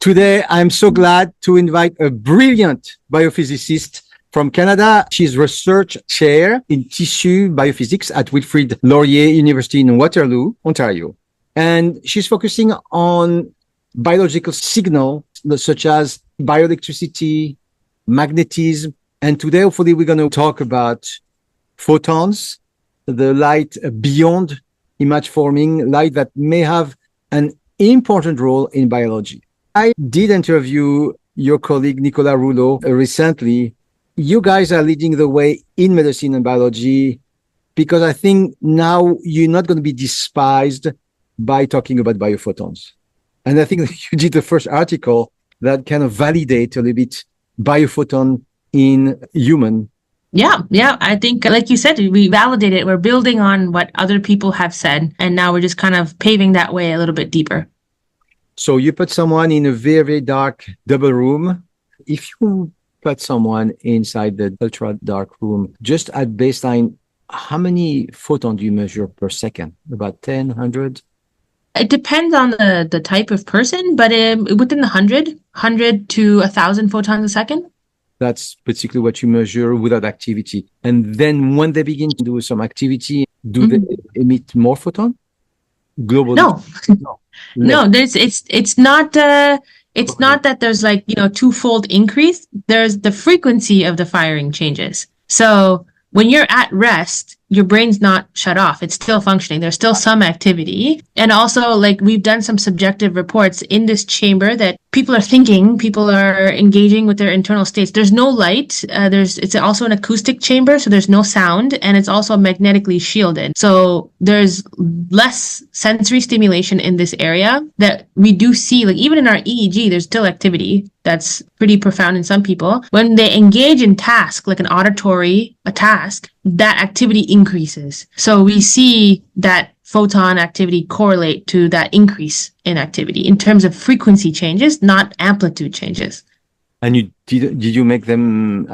Today, I'm so glad to invite a brilliant biophysicist from Canada. She's research chair in Tissue Biophysics at Wilfrid Laurier University in Waterloo, Ontario. And she's focusing on biological signals such as bioelectricity, magnetism. And today, hopefully, we're going to talk about photons, the light beyond image forming, light that may have an important role in biology. I did interview your colleague, Nicolas Rouleau, recently. You guys are leading the way in medicine and biology because I think now you're not going to be despised by talking about biophotons. And I think that you did the first article that kind of validate a little bit biophoton in human. Yeah. I think, like you said, we validate it. We're building on what other people have said. And now we're just kind of paving that way a little bit deeper. So you put someone in a very, very dark double room. If you put someone inside the ultra dark room, just at baseline, how many photons do you measure per second? About 10, 100? It depends on the type of person, but within the 100 to 1,000 photons a second. That's basically what you measure without activity. And then when they begin to do some activity, do they emit more photon? Globally? No. It's not that there's like, twofold increase. There's the frequency of the firing changes. So when you're at rest, your brain's not shut off. It's still functioning. There's still some activity. And also, like, we've done some subjective reports in this chamber that people are thinking, people are engaging with their internal states. There's no light. It's also an acoustic chamber, so there's no sound, and it's also magnetically shielded. So there's less sensory stimulation in this area that we do see, like even in our EEG, there's still activity. That's pretty profound in some people. When they engage in task, like a task, that activity increases. So we see that photon activity correlate to that increase in activity in terms of frequency changes, not amplitude changes. And did you make them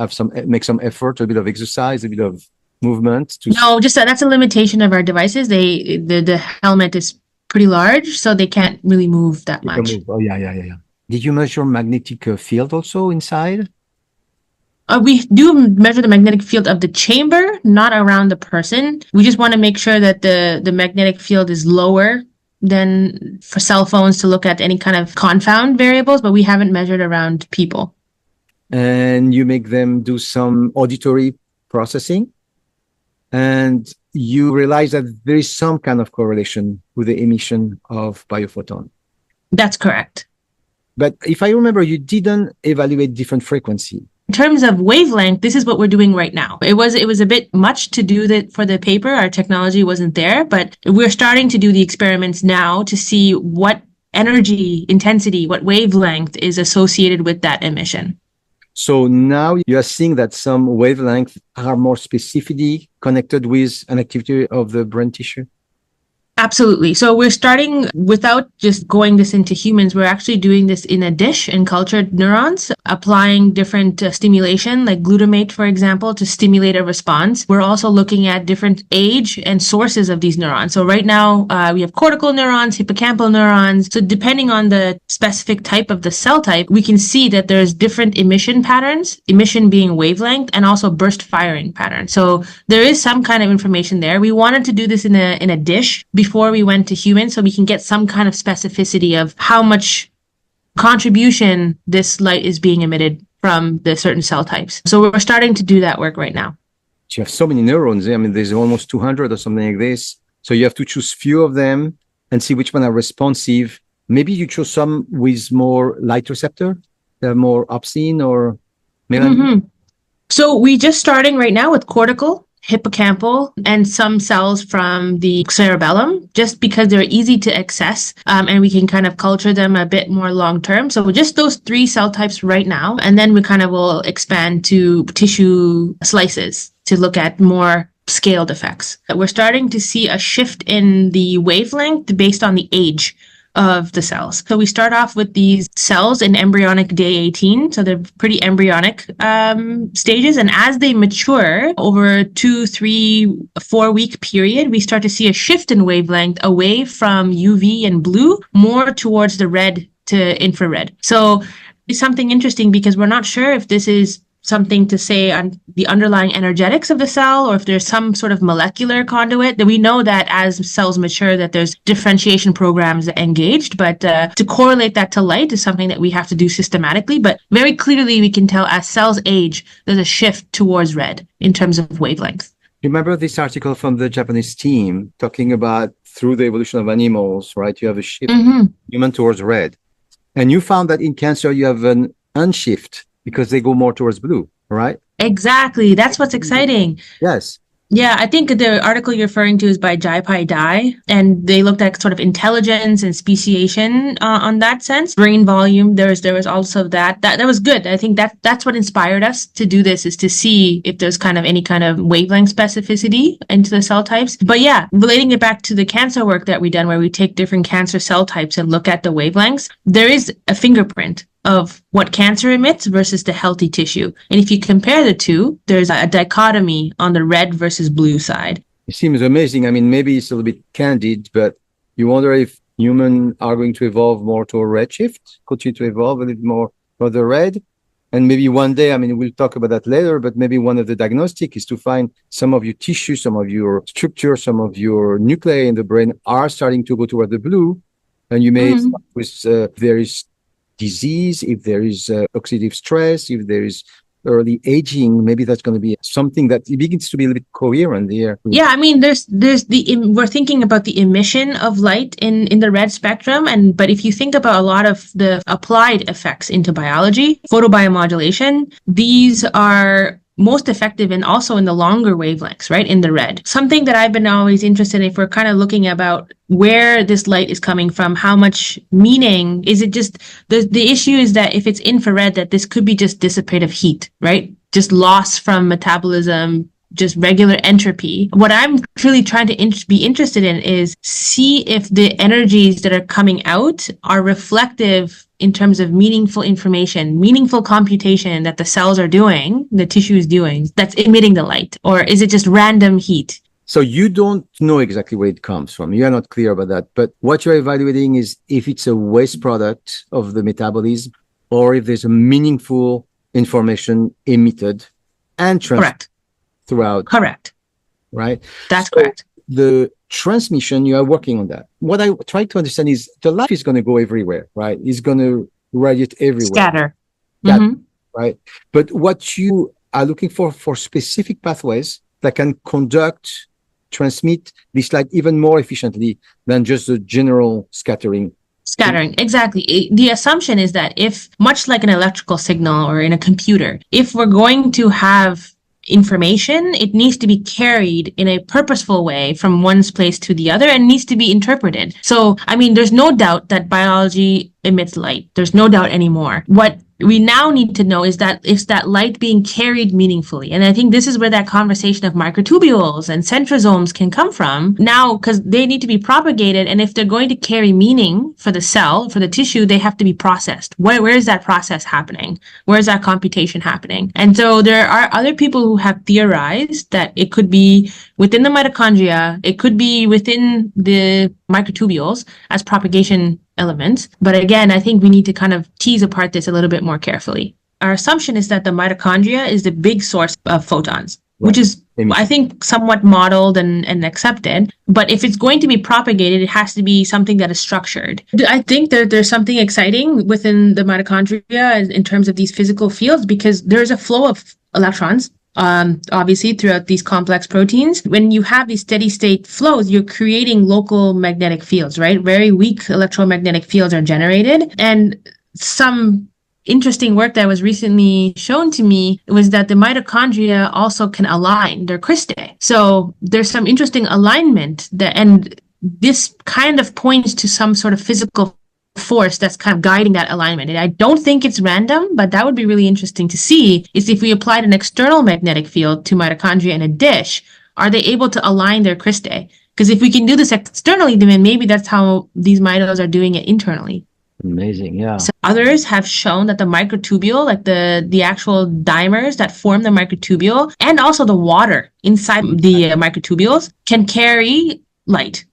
make some effort, a bit of exercise, a bit of movement? No, just that's a limitation of our devices. The helmet is pretty large, so they can't really move that much. Oh, yeah. Did you measure magnetic field also inside? We do measure the magnetic field of the chamber, not around the person. We just want to make sure that the magnetic field is lower than for cell phones to look at any kind of confound variables, but we haven't measured around people. And you make them do some auditory processing, and you realize that there is some kind of correlation with the emission of biophoton. That's correct. But if I remember, you didn't evaluate different frequency. In terms of wavelength, this is what we're doing right now. It was a bit much to do that for the paper. Our technology wasn't there, but we're starting to do the experiments now to see what energy intensity, what wavelength is associated with that emission. So now you are seeing that some wavelengths are more specifically connected with an activity of the brain tissue? Absolutely. So we're starting without just going this into humans. We're actually doing this in a dish in cultured neurons, applying different stimulation, like glutamate, for example, to stimulate a response. We're also looking at different age and sources of these neurons. So right now we have cortical neurons, hippocampal neurons. So depending on the specific type of the cell type, we can see that there's different emission patterns, emission being wavelength, and also burst firing patterns. So there is some kind of information there. We wanted to do this in a dish before we went to humans, so we can get some kind of specificity of how much contribution this light is being emitted from the certain cell types. So we're starting to do that work right now. You have so many neurons. I mean, there's almost 200 or something like this. So you have to choose few of them and see which one are responsive. Maybe you choose some with more light receptor, more opsin or melanin. So we're just starting right now with cortical, hippocampal, and some cells from the cerebellum, just because they're easy to access, and we can kind of culture them a bit more long term. So just those 3 cell types right now, and then we kind of will expand to tissue slices to look at more scaled effects. We're starting to see a shift in the wavelength based on the age of the cells. So we start off with these cells in embryonic day 18. So they're pretty embryonic stages. And as they mature over a 2, 3, 4 week period, we start to see a shift in wavelength away from UV and blue, more towards the red to infrared. So it's something interesting because we're not sure if this is something to say on the underlying energetics of the cell, or if there's some sort of molecular conduit. That we know that as cells mature that there's differentiation programs engaged, but to correlate that to light is something that we have to do systematically. But very clearly we can tell as cells age, there's a shift towards red in terms of wavelength. Remember this article from the Japanese team talking about through the evolution of animals, right? You have a shift human towards red. And you found that in cancer you have an unshift because they go more towards blue, right? Exactly. That's what's exciting. Yes. Yeah, I think the article you're referring to is by Jaipai Dai, and they looked at sort of intelligence and speciation on that sense. Brain volume, there was also that was good. I think that's what inspired us to do this, is to see if there's kind of any kind of wavelength specificity into the cell types. But yeah, relating it back to the cancer work that we done, where we take different cancer cell types and look at the wavelengths, there is a fingerprint of what cancer emits versus the healthy tissue. And if you compare the two, there's a dichotomy on the red versus blue side. It seems amazing. I mean, maybe it's a little bit candid, but you wonder if humans are going to evolve more to a redshift, continue to evolve a little more for the red. And maybe one day, I mean, we'll talk about that later, but maybe one of the diagnostic is to find some of your tissue, some of your structure, some of your nuclei in the brain are starting to go toward the blue. And you may start with various disease, if there is oxidative stress, if there is early aging, maybe that's going to be something that it begins to be a little bit coherent here. Yeah, I mean, we're thinking about the emission of light in the red spectrum, but if you think about a lot of the applied effects into biology, photobiomodulation, these are most effective and also in the longer wavelengths, right? In the red. Something that I've been always interested in, if we're kind of looking about where this light is coming from, how much meaning is it? Just the issue is that if it's infrared, that this could be just dissipative heat, right? Just loss from metabolism, just regular entropy. What I'm truly trying to be interested in is see if the energies that are coming out are reflective in terms of meaningful information, meaningful computation that the cells are doing, the tissue is doing, that's emitting the light, or is it just random heat? So you don't know exactly where it comes from. You are not clear about that. But what you're evaluating is if it's a waste product of the metabolism, or if there's a meaningful information emitted and transmitted throughout. Correct. Right? That's correct. The transmission, you are working on that. What I try to understand is the light is going to go everywhere, right? It's going to radiate everywhere. Scatter. Right? But what you are looking for specific pathways that can transmit this light even more efficiently than just the general scattering. Scattering, exactly. The assumption is that if, much like an electrical signal or in a computer, if we're going to have information, it needs to be carried in a purposeful way from one place to the other and needs to be interpreted. So, I mean, there's no doubt that biology emits light. There's no doubt anymore. What we now need to know is that light being carried meaningfully. And I think this is where that conversation of microtubules and centrosomes can come from now, because they need to be propagated. And if they're going to carry meaning for the cell, for the tissue, they have to be processed. Where is that process happening? Where is that computation happening? And so there are other people who have theorized that it could be within the mitochondria, it could be within the microtubules as propagation elements. But again, I think we need to kind of tease apart this a little bit more carefully. Our assumption is that the mitochondria is the big source of photons, which is, I think, somewhat modeled and accepted. But if it's going to be propagated, it has to be something that is structured. I think that there's something exciting within the mitochondria in terms of these physical fields, because there's a flow of electrons obviously throughout these complex proteins. When you have these steady state flows, you're creating local magnetic fields, right? Very weak electromagnetic fields are generated. And some interesting work that was recently shown to me was that the mitochondria also can align their cristae. So there's some interesting alignment and this kind of points to some sort of physical force that's kind of guiding that alignment. And I don't think it's random, but that would be really interesting to see, is if we applied an external magnetic field to mitochondria in a dish, are they able to align their cristae? Because if we can do this externally, then maybe that's how these mitos are doing it internally. Amazing, yeah. So others have shown that the microtubule, like the actual dimers that form the microtubule, and also the water inside the microtubules can carry light.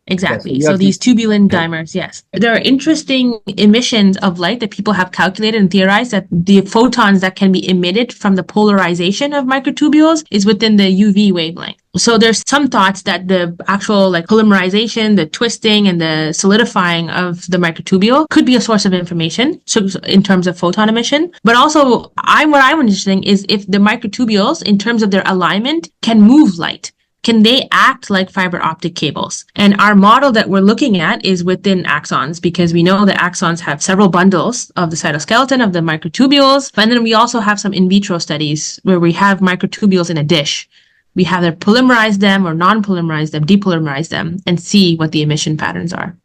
Exactly. you So have these tubulin dimers, yes. There are interesting emissions of light that people have calculated and theorized that the photons that can be emitted from the polarization of microtubules is within the UV wavelength. So there's some thoughts that the actual like polymerization, the twisting and the solidifying of the microtubule could be a source of information so in terms of photon emission. But also what I'm interested in is if the microtubules in terms of their alignment can move light. Can they act like fiber optic cables? And our model that we're looking at is within axons because we know that axons have several bundles of the cytoskeleton of the microtubules. And then we also have some in vitro studies where we have microtubules in a dish. We either polymerize them or non-polymerize them, depolymerize them, and see what the emission patterns are.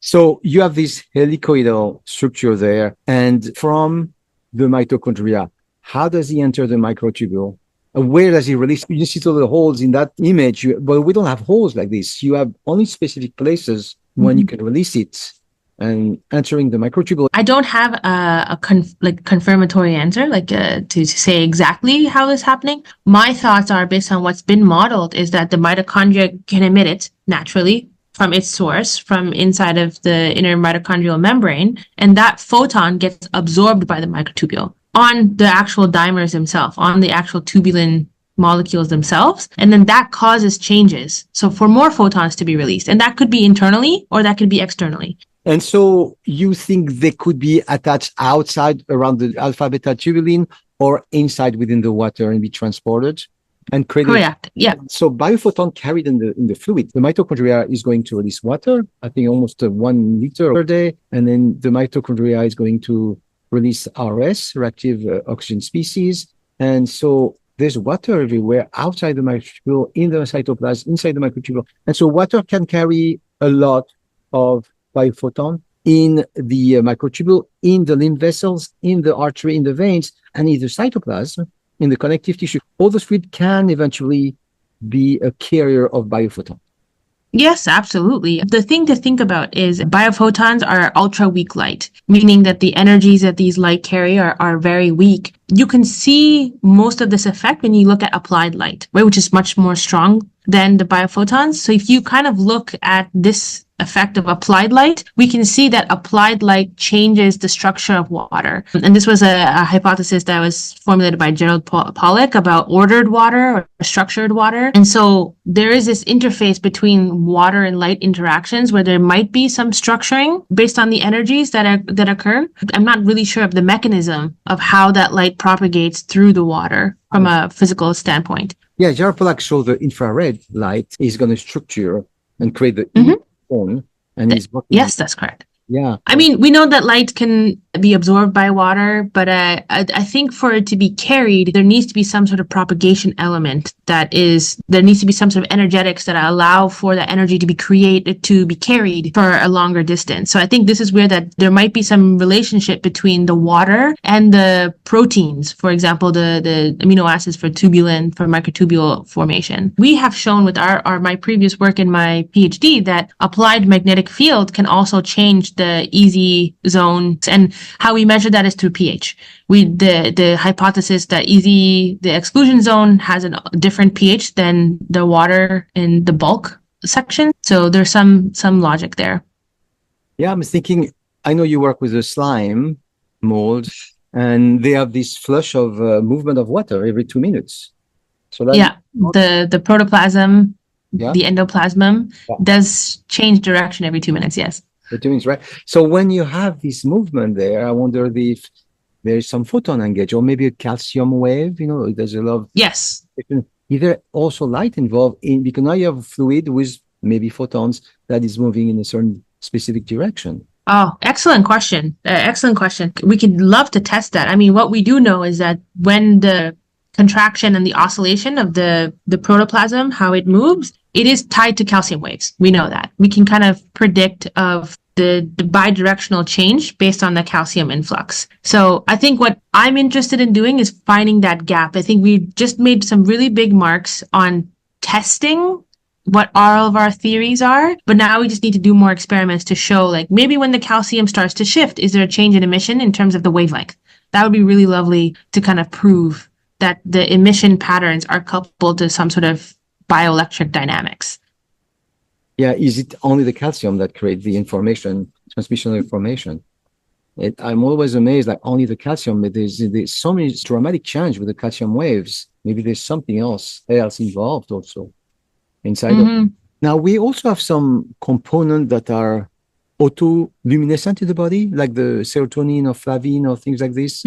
So you have this helicoidal structure there. And from the mitochondria, how does he enter the microtubule? Where does he release? You see all the holes in that image, but we don't have holes like this. You have only specific places when you can release it and entering the microtubule. I don't have a confirmatory answer, to say exactly how this is happening. My thoughts are based on what's been modeled is that the mitochondria can emit it naturally from its source, from inside of the inner mitochondrial membrane, and that photon gets absorbed by the microtubule on the actual dimers themselves, on the actual tubulin molecules themselves. And then that causes changes. So for more photons to be released. And that could be internally or that could be externally. And so you think they could be attached outside around the alpha beta tubulin or inside within the water and be transported and created? Correct. Yeah. So biophoton carried in the fluid. The mitochondria is going to release water, I think almost 1 liter per day. And then the mitochondria is going to release RS, reactive oxygen species. And so there's water everywhere outside the microtubule, in the cytoplasm, inside the microtubule. And so water can carry a lot of biophoton in the microtubule, in the lymph vessels, in the artery, in the veins, and in the cytoplasm, in the connective tissue. All those fluid can eventually be a carrier of biophoton. Yes, absolutely. The thing to think about is biophotons are ultra weak light, meaning that the energies that these light carry are very weak. You can see most of this effect when you look at applied light, right, which is much more strong than the biophotons. So if you kind of look at this effect of applied light, we can see that applied light changes the structure of water. And this was a hypothesis that was formulated by Gerald Pollack about ordered water or structured water. And so there is this interface between water and light interactions where there might be some structuring based on the energies that occur. I'm not really sure of the mechanism of how that light propagates through the water from a physical standpoint. Yeah, Gerald Pollack showed the infrared light is going to structure and create the phone, and he's working. Yes, that's correct. Yeah. I mean, we know that light can be absorbed by water, but I think for it to be carried, there needs to be some sort of propagation element there needs to be some sort of energetics that allow for that energy to be carried for a longer distance. So I think this is where that there might be some relationship between the water and the proteins, for example, the amino acids for tubulin, for microtubule formation. We have shown with my previous work in my PhD that applied magnetic field can also change the easy zone, and how we measure that is through pH. The hypothesis that the exclusion zone has a different pH than the water in the bulk section. So there's some logic there. Yeah, I'm thinking, I know you work with a slime mold, and they have this flush of movement of water every 2 minutes. So that the protoplasm, the endoplasm does change direction every 2 minutes. Yes. The 2 minutes, right? So when you have this movement there, I wonder if there's some photon engaged, or maybe a calcium wave. There's a lot of yes. Is there also light involved because now you have a fluid with maybe photons that is moving in a certain specific direction? Oh, excellent question. Excellent question. We could love to test that. I mean, what we do know is that when the contraction and the oscillation of the protoplasm, how it moves, it is tied to calcium waves. We know that. We can kind of predict of the bidirectional change based on the calcium influx. So I think what I'm interested in doing is finding that gap. I think we just made some really big marks on testing what all of our theories are, but now we just need to do more experiments to show, like, maybe when the calcium starts to shift, is there a change in emission in terms of the wavelength? That would be really lovely to kind of prove that the emission patterns are coupled to some sort of bioelectric dynamics. Yeah, is it only the calcium that creates the information, transmission of information? I'm always amazed, like only the calcium, but there's so many dramatic change with the calcium waves. Maybe there's something else involved also inside of. Now, we also have some components that are autoluminescent in the body, like the serotonin or flavin or things like this.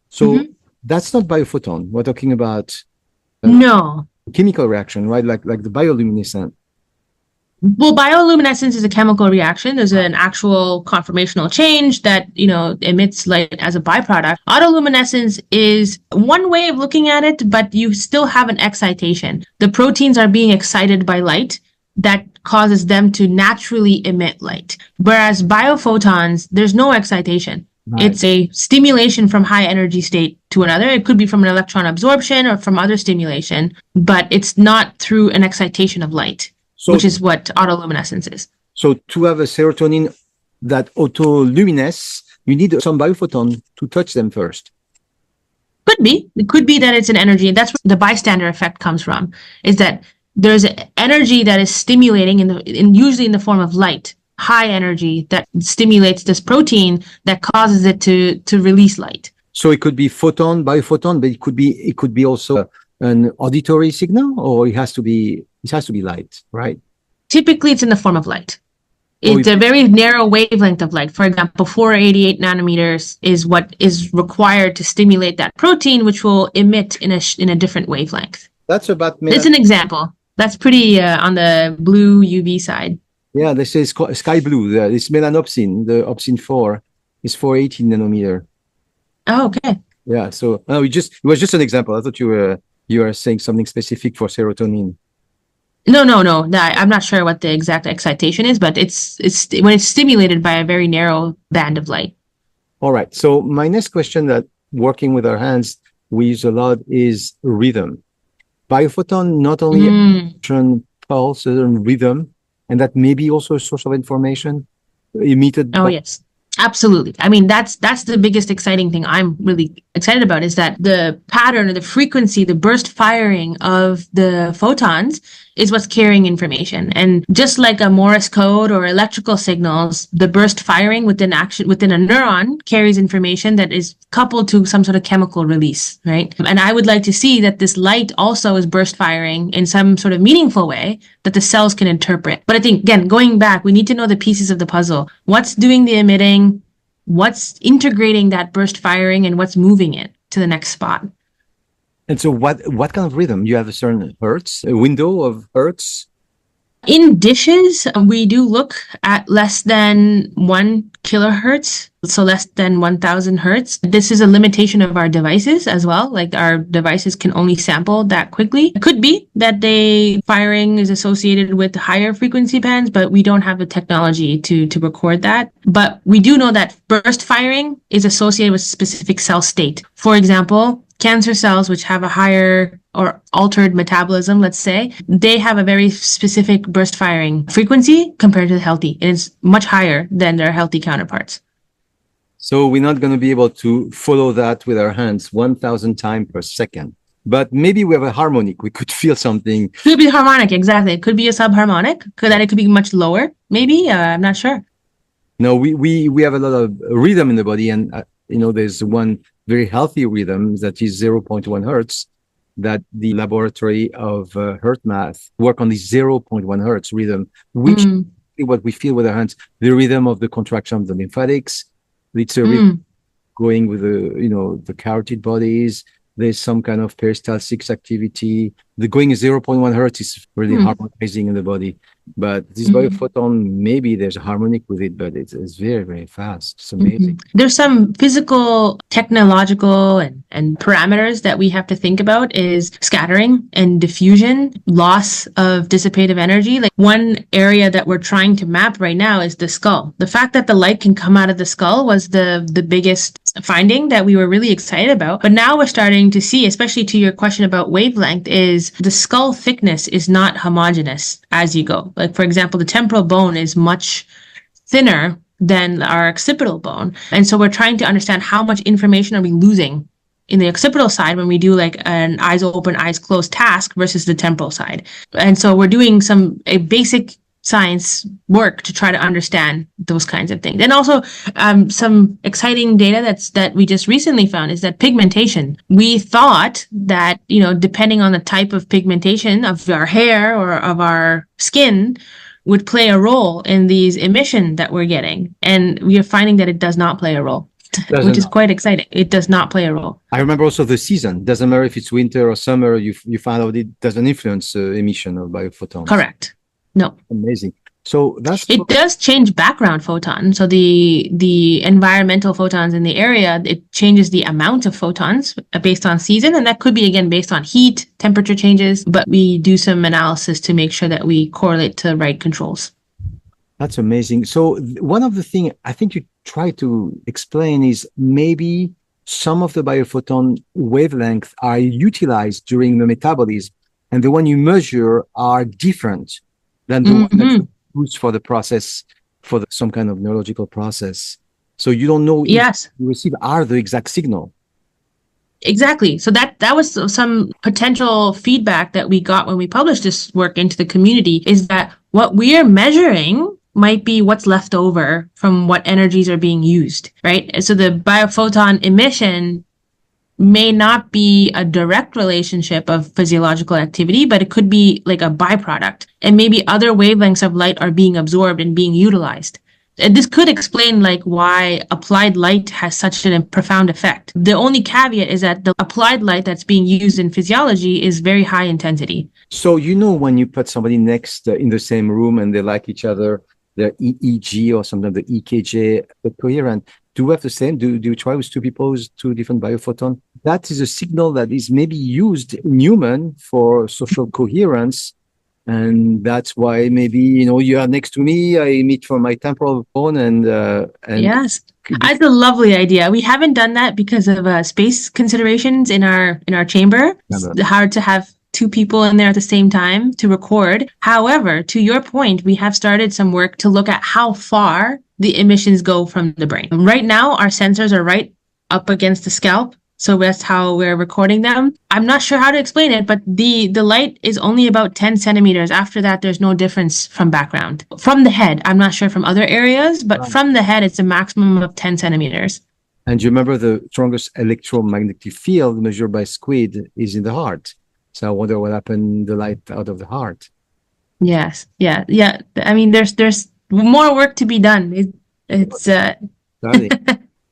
So that's not biophoton. We're talking about no chemical reaction, right? Like the bioluminescent. Well, bioluminescence is a chemical reaction. There's an actual conformational change that, emits light as a byproduct. Autoluminescence is one way of looking at it, but you still have an excitation. The proteins are being excited by light that causes them to naturally emit light. Whereas biophotons, there's no excitation. Right. It's a stimulation from high energy state to another. It could be from an electron absorption or from other stimulation, but it's not through an excitation of light. So, which is what autoluminescence is. So to have a serotonin that autoluminesce, you need some biophoton to touch them first. Could be. It could be that it's an energy. That's where the bystander effect comes from, is that there's energy that is stimulating usually in the form of light, high energy that stimulates this protein that causes it to release light. So it could be biophoton, but it could be also an auditory signal, or it has to be light, right? Typically, it's in the form of light. It's a very narrow wavelength of light. For example, 488 nanometers is what is required to stimulate that protein, which will emit in a different wavelength. That's about. It's an example. That's pretty on the blue UV side. Yeah, they say sky blue. It's melanopsin. The opsin 4 is 480 nanometer. Oh, okay. Yeah. So it was just an example. I thought you were saying something specific for serotonin. No. I'm not sure what the exact excitation is, but it's when it's stimulated by a very narrow band of light. All right. So my next question that working with our hands we use a lot is rhythm. Biophoton not only pulse and rhythm, and that may be also a source of information emitted. Oh, yes. Absolutely. I mean, that's the biggest exciting thing I'm really excited about, is that the pattern or the frequency, the burst firing of the photons is what's carrying information. And just like a Morse code or electrical signals, the burst firing within a neuron carries information that is coupled to some sort of chemical release, right? And I would like to see that this light also is burst firing in some sort of meaningful way that the cells can interpret. But I think, again, going back, we need to know the pieces of the puzzle. What's doing the emitting? What's integrating that burst firing, and what's moving it to the next spot? And so what kind of rhythm? You have a certain hertz, a window of hertz? In dishes, we do look at less than 1 kilohertz, so less than 1,000 hertz. This is a limitation of our devices as well. Like, our devices can only sample that quickly. It could be that the firing is associated with higher frequency bands, but we don't have the technology to record that. But we do know that burst firing is associated with specific cell state. For example, cancer cells, which have a higher or altered metabolism, let's say, they have a very specific burst firing frequency compared to the healthy. And it's much higher than their healthy counterparts. So we're not going to be able to follow that with our hands 1,000 times per second. But maybe we have a harmonic. We could feel something. Could be harmonic, exactly. It could be a subharmonic. It could be much lower, maybe. I'm not sure. No, we have a lot of rhythm in the body. And, there's one very healthy rhythm that is 0.1 hertz, that the laboratory of HeartMath work on the 0.1 hertz rhythm, which is what we feel with our hands, the rhythm of the contraction of the lymphatics. It's a rhythm going with the carotid bodies. There's some kind of peristaltic activity. The going 0.1 hertz is really harmonizing in the body. But this biophoton, maybe there's a harmonic with it, but it's very, very fast. It's amazing. There's some physical, technological, and parameters that we have to think about, is scattering and diffusion, loss of dissipative energy. Like, one area that we're trying to map right now is the skull. The fact that the light can come out of the skull was the biggest finding that we were really excited about. But now we're starting to see, especially to your question about wavelength, is the skull thickness is not homogeneous as you go. Like, for example, the temporal bone is much thinner than our occipital bone. And so we're trying to understand how much information are we losing in the occipital side when we do like an eyes open, eyes closed task versus the temporal side. And so we're doing a basic science work to try to understand those kinds of things. And also, some exciting data that we just recently found is that pigmentation. We thought that, depending on the type of pigmentation of our hair or of our skin, would play a role in these emission that we're getting. And we are finding that it does not play a role, which is quite exciting. It does not play a role. I remember also the season. Doesn't matter if it's winter or summer, you find out it doesn't influence emission of biophotons. Correct. No. Amazing. So it does change background photons. So the environmental photons in the area, it changes the amount of photons based on season, and that could be again based on heat, temperature changes. But we do some analysis to make sure that we correlate to right controls. That's amazing. So one of the things I think you try to explain is maybe some of the biophoton wavelengths are utilized during the metabolism, and the one you measure are different than the one that's used for the process, for some kind of neurological process. So you don't know if you receive are the exact signal. Exactly. So that was some potential feedback that we got when we published this work into the community, is that what we are measuring might be what's left over from what energies are being used, right? And so the biophoton emission may not be a direct relationship of physiological activity, but it could be like a byproduct. And maybe other wavelengths of light are being absorbed and being utilized. And this could explain like why applied light has such a profound effect. The only caveat is that the applied light that's being used in physiology is very high intensity. So when you put somebody next in the same room and they like each other, their EEG or sometimes the EKG, the coherent, do we have the same? Do you try with two people with two different biophotons? That is a signal that is maybe used in human for social coherence. And that's why maybe, you are next to me, I emit from my temporal bone and yes, that's a lovely idea. We haven't done that because of space considerations in our chamber. It's hard to have two people in there at the same time to record. However, to your point, we have started some work to look at how far the emissions go from the brain. Right now, our sensors are right up against the scalp. So that's how we're recording them. I'm not sure how to explain it, but the light is only about 10 centimeters. After that, there's no difference from background. From the head, I'm not sure from other areas, but from the head, it's a maximum of 10 centimeters. And you remember the strongest electromagnetic field measured by SQUID is in the heart. So I wonder what happened the light out of the heart. Yes. Yeah. I mean, there's more work to be done. It's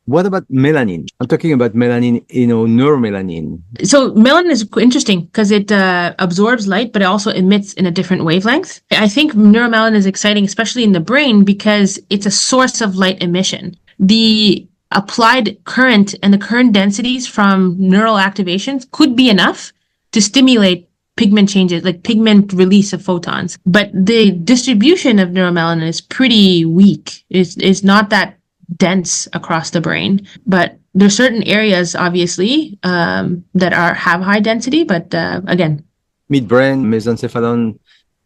What about melanin? I'm talking about melanin, neuromelanin. So melanin is interesting because it absorbs light, but it also emits in a different wavelength. I think neuromelanin is exciting, especially in the brain, because it's a source of light emission. The applied current and the current densities from neural activations could be enough to stimulate pigment changes, like pigment release of photons. But the distribution of neuromelanin is pretty weak. It's not that dense across the brain, but there's certain areas obviously that have high density, but again, midbrain, mesencephalon,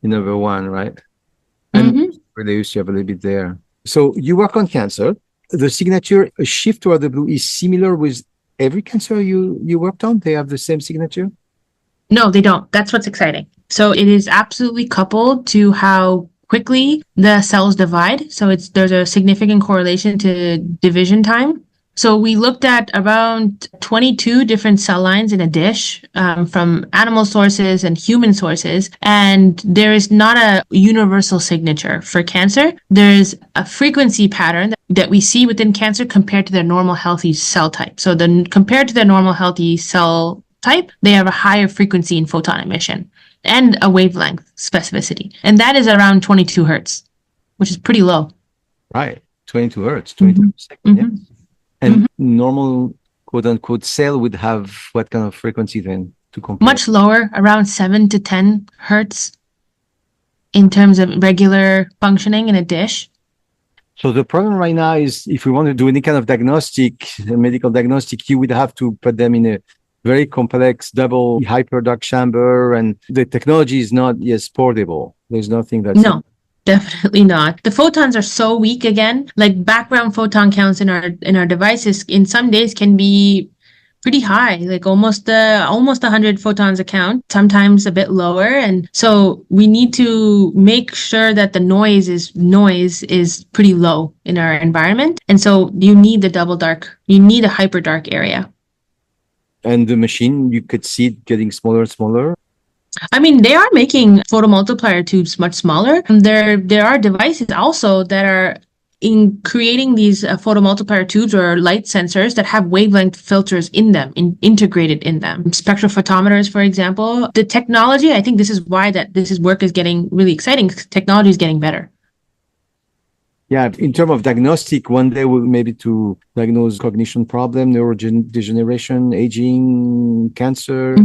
number one, right? And reduce, you have a little bit there. So you work on cancer. The signature, a shift toward the blue, is similar with every cancer you worked on. They have the same signature. No, they don't. That's what's exciting. So it is absolutely coupled to how quickly the cells divide. So there's a significant correlation to division time. So we looked at around 22 different cell lines in a dish from animal sources and human sources. And there is not a universal signature for cancer. There's a frequency pattern that we see within cancer compared to their normal healthy cell type. So compared to their normal healthy cell type, they have a higher frequency in photon emission and a wavelength specificity. And that is around 22 hertz, which is pretty low. Right. 22 hertz, 22 per second. Yeah. And normal, quote unquote, cell would have what kind of frequency then to compare? Much lower, around 7 to 10 hertz in terms of regular functioning in a dish. So the problem right now is if we want to do any kind of diagnostic, medical diagnostic, you would have to put them in a very complex double hyperduct chamber, and the technology is not yet portable. There's nothing that's... No, definitely not. The photons are so weak again. Like background photon counts in our devices in some days can be pretty high, like almost 100 photons a count, sometimes a bit lower. And so we need to make sure that the noise is pretty low in our environment. And so you need you need a hyper dark area. And the machine, you could see it getting smaller and smaller. I mean, they are making photomultiplier tubes much smaller. There are devices also that are in creating these photomultiplier tubes or light sensors that have wavelength filters in them, integrated in them. Spectrophotometers, for example. The technology, I think this is why this work is getting really exciting. Technology is getting better. Yeah, in terms of diagnostic, one day we'll maybe to diagnose cognition problem, neurodegeneration, aging, cancer,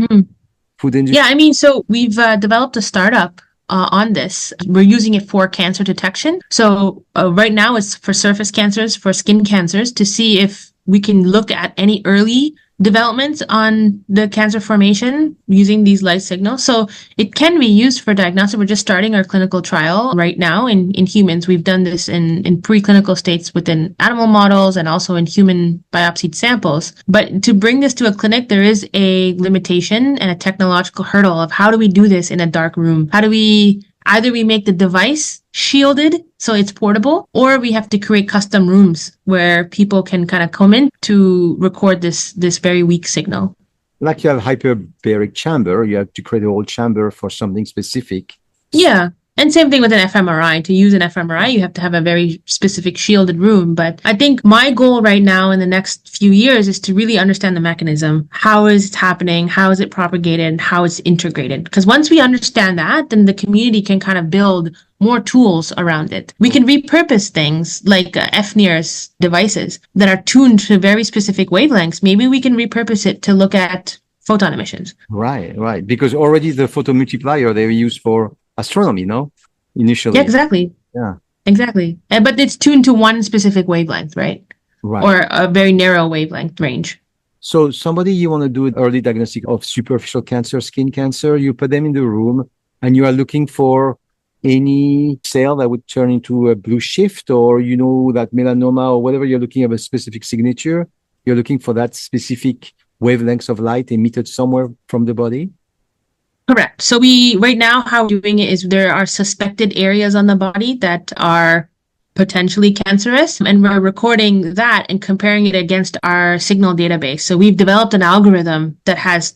food industry. Yeah, I mean, so we've developed a startup on this. We're using it for cancer detection. So right now it's for surface cancers, for skin cancers, to see if we can look at any early developments on the cancer formation using these light signals. So it can be used for diagnostic. We're just starting our clinical trial right now in humans. We've done this in preclinical states within animal models and also in human biopsied samples. But to bring this to a clinic, there is a limitation and a technological hurdle of how do we do this in a dark room? How do we either we make the device shielded so it's portable, or we have to create custom rooms where people can kind of come in to record this very weak signal. Like you have hyperbaric chamber, you have to create a whole chamber for something specific. Yeah. And same thing with an fMRI. To use an fMRI, you have to have a very specific shielded room. But I think my goal right now in the next few years is to really understand the mechanism. How is it happening? How is it propagated? How it's integrated? Because once we understand that, then the community can kind of build more tools around it. We can repurpose things like FNIRS devices that are tuned to very specific wavelengths. Maybe we can repurpose it to look at photon emissions. Right. Because already the photomultiplier, they were used for astronomy, no? Initially. Yeah, exactly. Yeah. Exactly. But it's tuned to one specific wavelength, right? Right. Or a very narrow wavelength range. So somebody you want to do an early diagnostic of superficial cancer, skin cancer, you put them in the room and you are looking for any cell that would turn into a blue shift, or that melanoma or whatever, you're looking at a specific signature. You're looking for that specific wavelengths of light emitted somewhere from the body. Correct. So right now, how we're doing it is there are suspected areas on the body that are potentially cancerous, and we're recording that and comparing it against our signal database. So we've developed an algorithm that has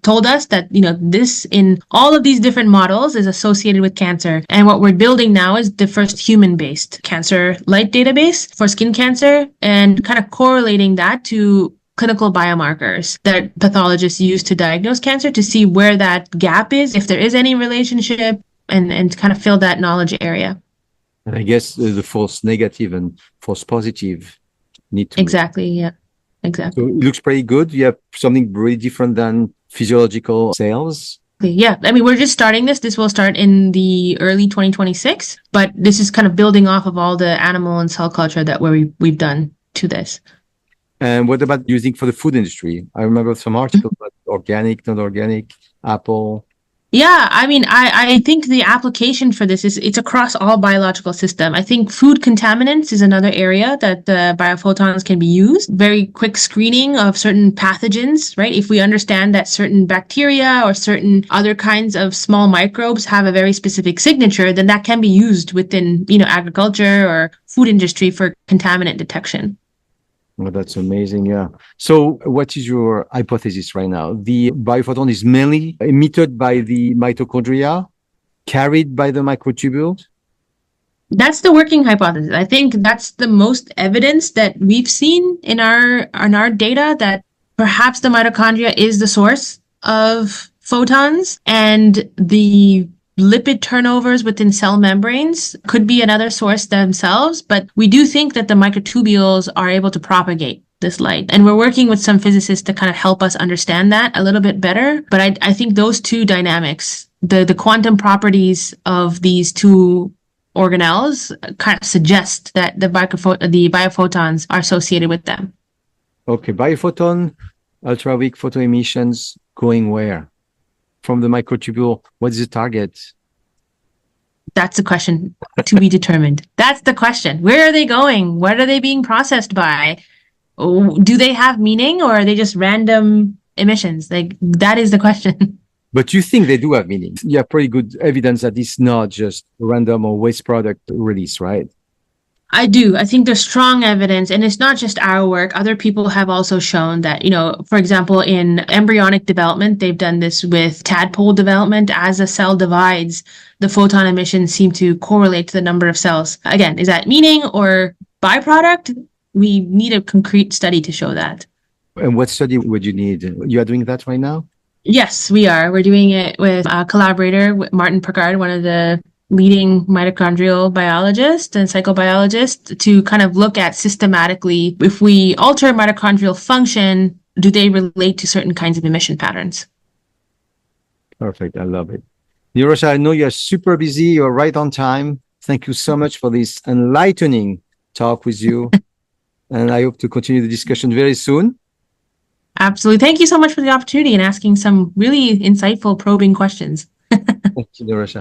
told us that, this in all of these different models is associated with cancer. And what we're building now is the first human-based cancer light database for skin cancer, and kind of correlating that to clinical biomarkers that pathologists use to diagnose cancer to see where that gap is, if there is any relationship, and kind of fill that knowledge area. And I guess the false negative and false positive need to... Exactly, yeah. Exactly. So it looks pretty good. You have something really different than physiological cells. Yeah, I mean, we're just starting this. This will start in the early 2026, but this is kind of building off of all the animal and cell culture that we've done to this. And what about using for the food industry? I remember some articles about organic, not organic, apple. Yeah, I mean, I think the application for this it's across all biological system. I think food contaminants is another area that the biophotons can be used. Very quick screening of certain pathogens, right? If we understand that certain bacteria or certain other kinds of small microbes have a very specific signature, then that can be used within, agriculture or food industry for contaminant detection. Oh, that's amazing. Yeah. So what is your hypothesis right now? The biophoton is mainly emitted by the mitochondria, carried by the microtubules? That's the working hypothesis. I think that's the most evidence that we've seen in our data, that perhaps the mitochondria is the source of photons, and the lipid turnovers within cell membranes could be another source themselves, but we do think that the microtubules are able to propagate this light. And we're working with some physicists to kind of help us understand that a little bit better. But I think those two dynamics, the quantum properties of these two organelles kind of suggest that the biophotons are associated with them. Okay, biophoton, ultra-weak photo emissions going where? From the microtubule, what is the target? That's a question to be determined. That's the question. Where are they going? What are they being processed by? do they have meaning, or are they just random emissions? Like, that is the question. But you think they do have meaning. You have pretty good evidence that it's not just random or waste product release, right? I do. I think there's strong evidence, and it's not just our work. Other people have also shown that, for example, in embryonic development, they've done this with tadpole development. As a cell divides, the photon emissions seem to correlate to the number of cells. Again, is that meaning or byproduct? We need a concrete study to show that. And what study would you need? You are doing that right now? Yes, we are. We're doing it with a collaborator, Martin Picard, one of the leading mitochondrial biologist and psychobiologist, to kind of look at systematically, if we alter mitochondrial function, do they relate to certain kinds of emission patterns? Perfect. I love it. Nirosha, I know you're super busy. You're right on time. Thank you so much for this enlightening talk with you. And I hope to continue the discussion very soon. Absolutely. Thank you so much for the opportunity and asking some really insightful, probing questions. Thank you, Nirosha.